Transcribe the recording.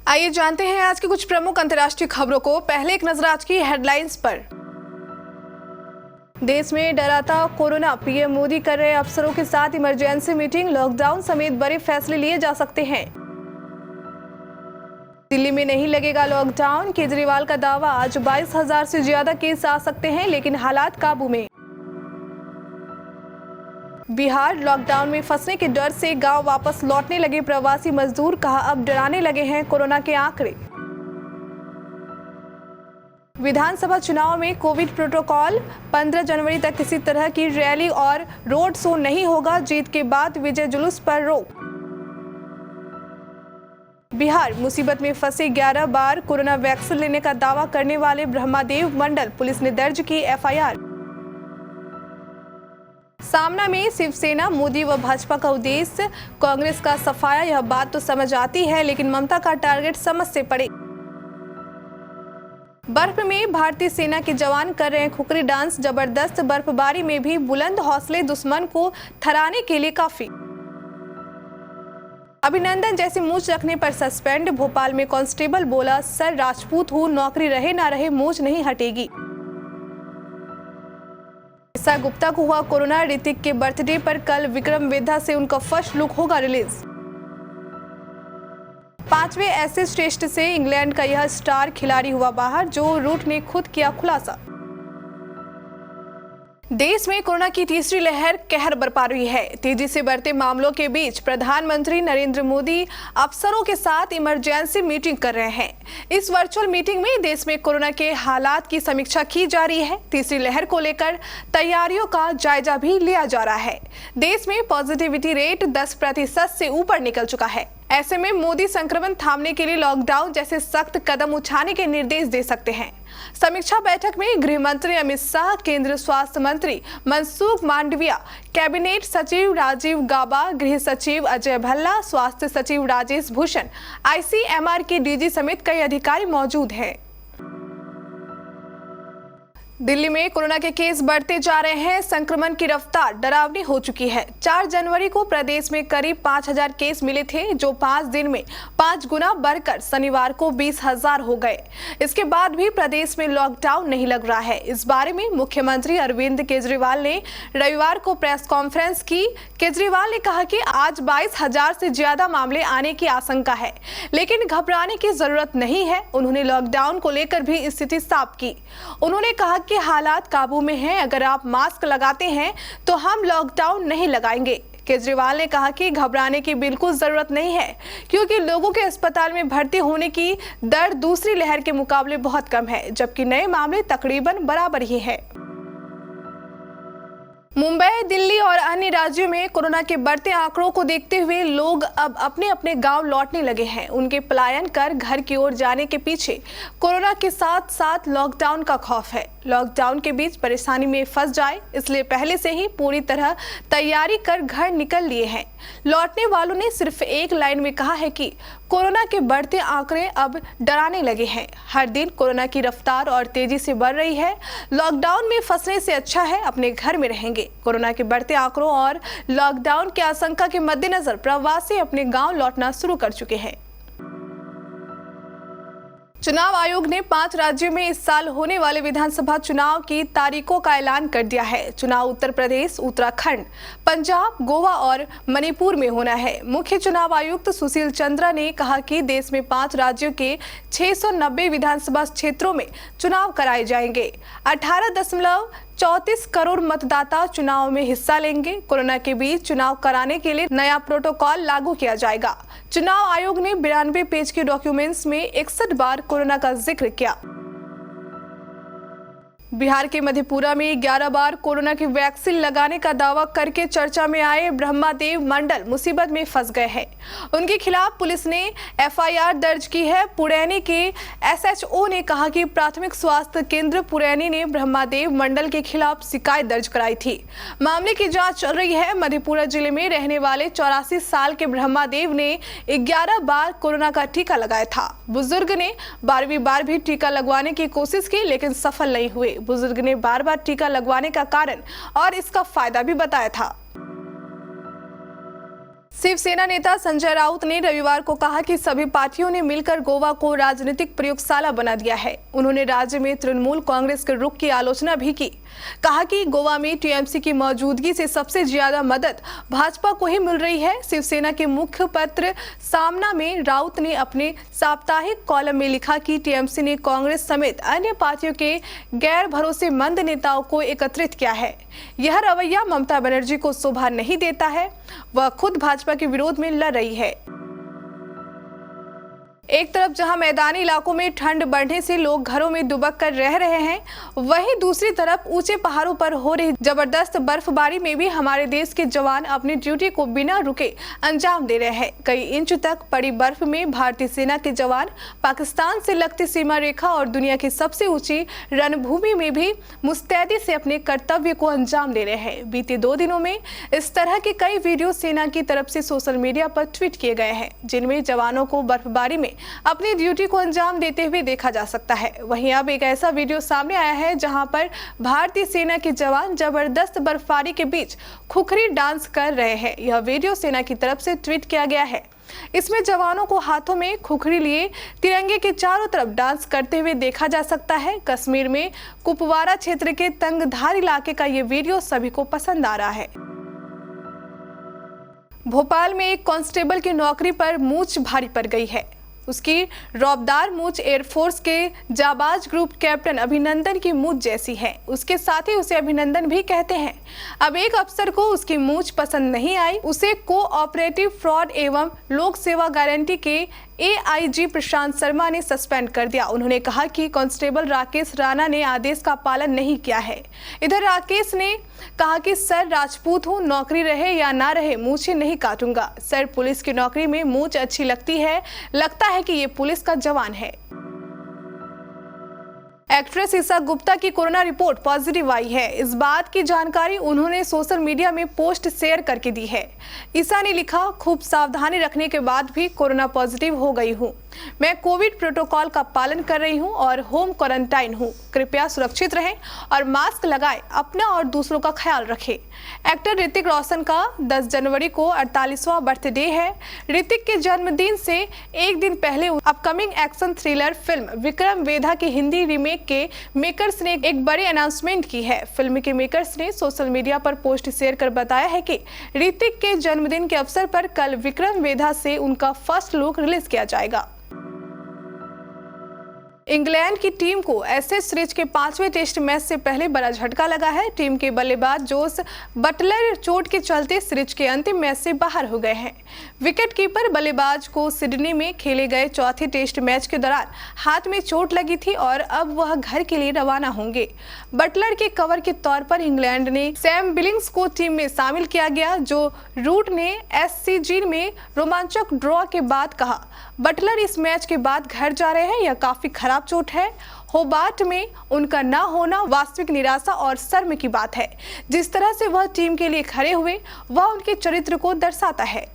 आइए जानते हैं आज की कुछ प्रमुख अंतर्राष्ट्रीय खबरों को। पहले एक नजर आज की हेडलाइंस पर। देश में डराता कोरोना, पीएम मोदी कर रहे अफसरों के साथ इमरजेंसी मीटिंग, लॉकडाउन समेत बड़े फैसले लिए जा सकते हैं। दिल्ली में नहीं लगेगा लॉकडाउन, केजरीवाल का दावा, आज 22,000 से ज्यादा केस आ सकते हैं लेकिन हालात काबू में। बिहार लॉकडाउन में फंसने के डर से गांव वापस लौटने लगे प्रवासी मजदूर, कहा अब डराने लगे हैं कोरोना के आंकड़े। विधानसभा चुनाव में कोविड प्रोटोकॉल, 15 जनवरी तक किसी तरह की रैली और रोड शो नहीं होगा, जीत के बाद विजय जुलूस पर रोक। बिहार मुसीबत में फंसे 11 बार कोरोना वैक्सीन लेने का दावा करने वाले ब्रह्मादेव मंडल, पुलिस ने दर्ज की एफआईआर। सामना में शिवसेना, मोदी व भाजपा का उद्देश्य, कांग्रेस का सफाया, यह बात तो समझ आती है लेकिन ममता का टारगेट समझ से परे। बर्फ में भारतीय सेना के जवान कर रहे हैं खुकरी डांस, जबरदस्त बर्फबारी में भी बुलंद हौसले दुश्मन को थराने के लिए काफी। अभिनंदन जैसे मूंछ रखने पर सस्पेंड, भोपाल में कांस्टेबल बोला सर राजपूत हूं, नौकरी रहे ना रहे मूंछ नहीं हटेगी। ईशा गुप्ता को हुआ कोरोना, ऋतिक के बर्थडे पर कल विक्रम वेधा से उनका फर्स्ट लुक होगा रिलीज। 5वें एशेज टेस्ट से इंग्लैंड का यह स्टार खिलाड़ी हुआ बाहर, जो रूट ने खुद किया खुलासा। देश में कोरोना की तीसरी लहर कहर बरपा रही है। तेजी से बढ़ते मामलों के बीच प्रधानमंत्री नरेंद्र मोदी अफसरों के साथ इमरजेंसी मीटिंग कर रहे हैं। इस वर्चुअल मीटिंग में देश में कोरोना के हालात की समीक्षा की जा रही है। तीसरी लहर को लेकर तैयारियों का जायजा भी लिया जा रहा है। देश में पॉजिटिविटी रेट 10% से ऊपर निकल चुका है। ऐसे में मोदी संक्रमण थामने के लिए लॉकडाउन जैसे सख्त कदम उठाने के निर्देश दे सकते हैं। समीक्षा बैठक में गृह मंत्री अमित शाह, केंद्रीय स्वास्थ्य मंत्री मनसुख मांडविया, कैबिनेट सचिव राजीव गाबा, गृह सचिव अजय भल्ला, स्वास्थ्य सचिव राजेश भूषण, आईसीएमआर के डीजी समेत कई अधिकारी मौजूद हैं। दिल्ली में कोरोना के केस बढ़ते जा रहे हैं। संक्रमण की रफ्तार डरावनी हो चुकी है। 4 जनवरी को प्रदेश में करीब 5,000 केस मिले थे, जो 5 दिन में 5 गुना बढ़कर शनिवार को 20,000 हो गए। इसके बाद भी प्रदेश में लॉकडाउन नहीं लग रहा है। इस बारे में मुख्यमंत्री अरविंद केजरीवाल ने रविवार को प्रेस कॉन्फ्रेंस की। केजरीवाल ने कहा कि आज 22,000 से ज्यादा मामले आने की आशंका है, लेकिन घबराने की जरूरत नहीं है। उन्होंने लॉकडाउन को लेकर भी स्थिति साफ की। उन्होंने कहा कि हालात काबू में हैं, अगर आप मास्क लगाते हैं तो हम लॉकडाउन नहीं लगाएंगे। केजरीवाल ने कहा कि घबराने की बिल्कुल जरूरत नहीं है, क्योंकि लोगों के अस्पताल में भर्ती होने की दर दूसरी लहर के मुकाबले बहुत कम है, जबकि नए मामले तकरीबन बराबर ही है। मुंबई, दिल्ली और अन्य राज्यों में कोरोना के बढ़ते आंकड़ों को देखते हुए लोग अब अपने अपने गांव लौटने लगे हैं। उनके पलायन कर घर की ओर जाने के पीछे कोरोना के साथ साथ लॉकडाउन का खौफ है। लॉकडाउन के बीच परेशानी में फंस जाए, इसलिए पहले से ही पूरी तरह तैयारी कर घर निकल लिए हैं। लौटने वालों ने सिर्फ एक लाइन में कहा है कि कोरोना के बढ़ते आंकड़े अब डराने लगे हैं। हर दिन कोरोना की रफ्तार और तेजी से बढ़ रही है। लॉकडाउन में फंसने से अच्छा है अपने घर में रहेंगे। कोरोना के बढ़ते आंकड़ों और लॉकडाउन की आशंका के मद्देनजर प्रवासी अपने गांव लौटना शुरू कर चुके हैं। चुनाव आयोग ने 5 राज्यों में इस साल होने वाले विधानसभा चुनाव की तारीखों का ऐलान कर दिया है। चुनाव उत्तर प्रदेश, उत्तराखंड, पंजाब, गोवा और मणिपुर में होना है। मुख्य चुनाव आयुक्त सुशील चंद्रा ने कहा कि देश में 5 राज्यों के 690 विधानसभा क्षेत्रों में चुनाव कराए जाएंगे। 18.34 करोड़ मतदाता चुनाव में हिस्सा लेंगे। कोरोना के बीच चुनाव कराने के लिए नया प्रोटोकॉल लागू किया जाएगा। चुनाव आयोग ने 92 पेज के डॉक्यूमेंट्स में 61 बार कोरोना का जिक्र किया। बिहार के मधेपुरा में 11 बार कोरोना की वैक्सीन लगाने का दावा करके चर्चा में आए ब्रह्मादेव मंडल मुसीबत में फंस गए हैं। उनके खिलाफ पुलिस ने एफआईआर दर्ज की है। पुरैनी के एसएचओ ने कहा कि प्राथमिक स्वास्थ्य केंद्र पुरैनी ने ब्रह्मादेव मंडल के खिलाफ शिकायत दर्ज कराई थी। मामले की जांच चल रही है। मधेपुरा जिले में रहने वाले 84 साल के ब्रह्मादेव ने 11 बार कोरोना का टीका लगाया था। बुजुर्ग ने 12वीं बार भी टीका लगवाने की कोशिश की, लेकिन सफल नहीं हुए। बुजुर्ग ने बार बार टीका लगवाने का कारण और इसका फायदा भी बताया था। शिवसेना नेता संजय राउत ने रविवार को कहा कि सभी पार्टियों ने मिलकर गोवा को राजनीतिक प्रयोगशाला बना दिया है। उन्होंने राज्य में तृणमूल कांग्रेस के रुख की आलोचना भी की। कहा कि गोवा में टीएमसी की मौजूदगी से सबसे ज्यादा मदद भाजपा को ही मिल रही है। शिवसेना के मुख्य पत्र सामना में राउत ने अपने साप्ताहिक कॉलम में लिखा कि टीएमसी ने कांग्रेस समेत अन्य पार्टियों के गैर भरोसेमंद नेताओं को एकत्रित किया है। यह रवैया ममता बनर्जी को शोभा नहीं देता है। वह खुद भाजपा के विरोध में लड़ रही है। एक तरफ जहां मैदानी इलाकों में ठंड बढ़ने से लोग घरों में दुबक कर रह रहे हैं, वहीं दूसरी तरफ ऊंचे पहाड़ों पर हो रही जबरदस्त बर्फबारी में भी हमारे देश के जवान अपनी ड्यूटी को बिना रुके अंजाम दे रहे हैं। कई इंच तक पड़ी बर्फ में भारतीय सेना के जवान पाकिस्तान से लगती सीमा रेखा और दुनिया की सबसे ऊंची रणभूमि में भी मुस्तैदी से अपने कर्तव्य को अंजाम दे रहे हैं। बीते 2 दिनों में इस तरह के कई वीडियो सेना की तरफ से सोशल मीडिया पर ट्वीट किए गए हैं, जिनमें जवानों को बर्फबारी में अपनी ड्यूटी को अंजाम देते हुए देखा जा सकता है। वहीं अब एक ऐसा वीडियो सामने आया है जहां पर भारतीय सेना के जवान जबरदस्त बर्फबारी के बीच खुखरी डांस कर रहे हैं। यह वीडियो सेना की तरफ से ट्वीट किया गया है। इसमें जवानों को हाथों में खुखरी लिए तिरंगे के चारों तरफ डांस करते हुए देखा जा सकता है। कश्मीर में कुपवारा क्षेत्र के तंगधार इलाके का ये वीडियो सभी को पसंद आ रहा है। भोपाल में एक कांस्टेबल की नौकरी पर मूंछ भारी पड़ गई है। उसकी रौबदार मूंछ एयरफोर्स के जाबाज ग्रुप कैप्टन अभिनंदन की मूंछ जैसी है। उसके साथ ही उसे अभिनंदन भी कहते हैं। अब एक अफसर को उसकी मूंछ पसंद नहीं आई। उसे कोऑपरेटिव फ्रॉड एवं लोक सेवा गारंटी के एआईजी प्रशांत शर्मा ने सस्पेंड कर दिया। उन्होंने कहा कि कांस्टेबल राकेश राणा ने आदेश का पालन नहीं किया है। इधर राकेश ने कहा कि सर राजपूत हूँ, नौकरी रहे या ना रहे मूंछें नहीं काटूंगा। सर पुलिस की नौकरी में मूंछ अच्छी लगती है, लगता है कि ये पुलिस का जवान है। एक्ट्रेस ईशा गुप्ता की कोरोना रिपोर्ट पॉजिटिव आई है। इस बात की जानकारी उन्होंने सोशल मीडिया में पोस्ट शेयर करके दी है। ईशा ने लिखा, खूब सावधानी रखने के बाद भी कोरोना पॉजिटिव हो गई हूँ। मैं कोविड प्रोटोकॉल का पालन कर रही हूँ और होम क्वारंटाइन हूँ। कृपया सुरक्षित रहें और मास्क लगाएं, अपना और दूसरों का ख्याल रखें। एक्टर ऋतिक रोशन का 10 जनवरी को 48वां बर्थडे है। ऋतिक के जन्मदिन से एक दिन पहले upcoming action thriller film Vikram Vedha के हिंदी रीमेक के मेकर्स ने एक बड़ी अनाउंसमेंट की है। फिल्म के मेकर्स ने सोशल मीडिया पर पोस्ट शेयर कर बताया है कि ऋतिक के जन्मदिन के अवसर पर कल विक्रम वेधा से उनका फर्स्ट लुक रिलीज किया जाएगा। इंग्लैंड की टीम को एशेज सीरीज के 5वें टेस्ट मैच से पहले बड़ा झटका लगा है। टीम के बल्लेबाज जोस बटलर चोट के चलते सीरीज के अंतिम मैच से बाहर हो गए हैं। विकेटकीपर बल्लेबाज को सिडनी में खेले गए चौथे टेस्ट मैच के दौरान हाथ में चोट लगी थी और अब वह घर के लिए रवाना होंगे। बटलर के कवर के तौर पर इंग्लैंड ने सैम बिलिंग्स को टीम में शामिल किया गया, जो रूट ने एससीजी में रोमांचक ड्रॉ के बाद कहा। बटलर इस मैच के बाद घर जा रहे हैं। यह काफी खराब चोट है। होबार्ट में उनका ना होना वास्तविक निराशा और शर्म की बात है। जिस तरह से वह टीम के लिए खड़े हुए, वह उनके चरित्र को दर्शाता है।